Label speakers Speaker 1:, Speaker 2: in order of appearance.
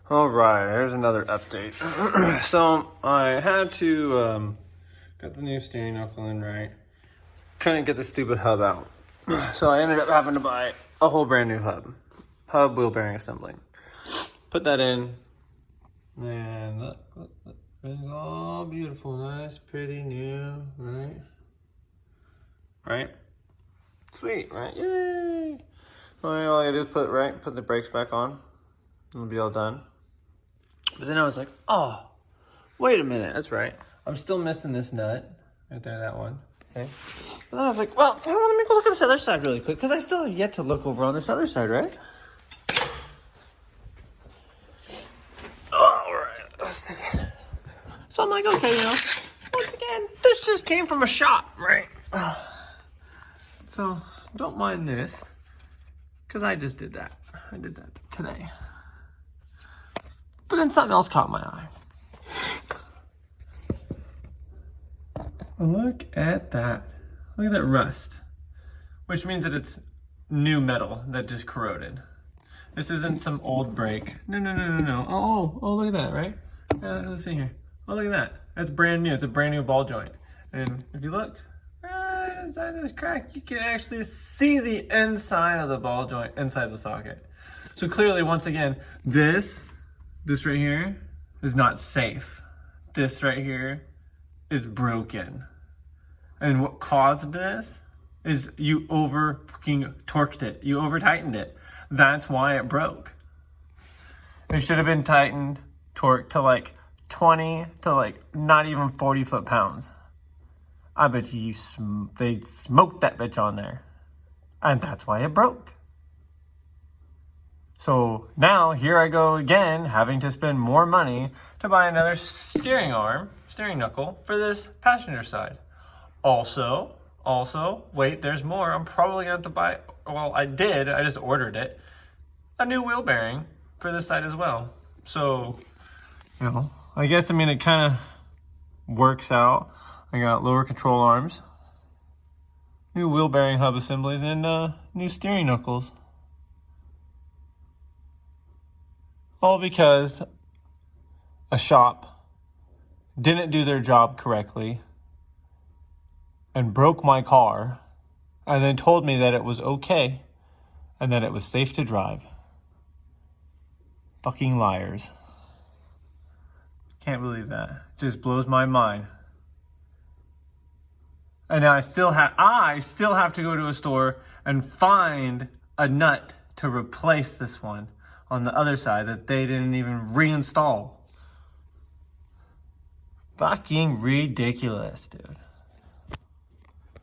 Speaker 1: All right, here's another update. So I had to got the new steering knuckle in right. Couldn't get the stupid hub out, so I ended up having to buy a whole brand new hub wheel bearing assembly. Put that in, and look, it's all beautiful, nice, pretty, new, right? Right? Sweet, right? Yay! All I gotta do is put the brakes back on, and it'll be all done. But then I was like, oh, wait a minute, that's right. I'm still missing this nut. Right there, that one. Okay. But then I was like, well, let me go look at this other side really quick, because I still have yet to look over on this other side, right? All right, let's see. So I'm like, okay, once again, this just came from a shop, right? So don't mind this, because I just did that. I did that today. But then something else caught my eye. Look at that. Look at that rust. Which means that it's new metal that just corroded. This isn't some old brake. No. Oh, look at that, right? Let's see here. Oh, look at that. That's brand new. It's a brand new ball joint. And if you look right inside this crack, you can actually see the inside of the ball joint, inside the socket. So clearly, once again, this right here is not safe. This right here is broken. And what caused this is you over freaking torqued it. You over tightened it. That's why it broke. It should have been tightened, torqued to like 20 to like not even 40 foot-pounds. I bet you they smoked that bitch on there. And that's why it broke. So now here I go again, having to spend more money to buy another steering knuckle for this passenger side. Also, wait, there's more. I'm probably going to have to buy, well, I just ordered it, a new wheel bearing for this side as well. So, I guess, it kind of works out. I got lower control arms, new wheel bearing hub assemblies, and new steering knuckles. All because a shop didn't do their job correctly and broke my car and then told me that it was okay and that it was safe to drive. Fucking liars. Can't believe that. Just blows my mind. And now I still have to go to a store and find a nut to replace this one on the other side that they didn't even reinstall. Fucking ridiculous, dude.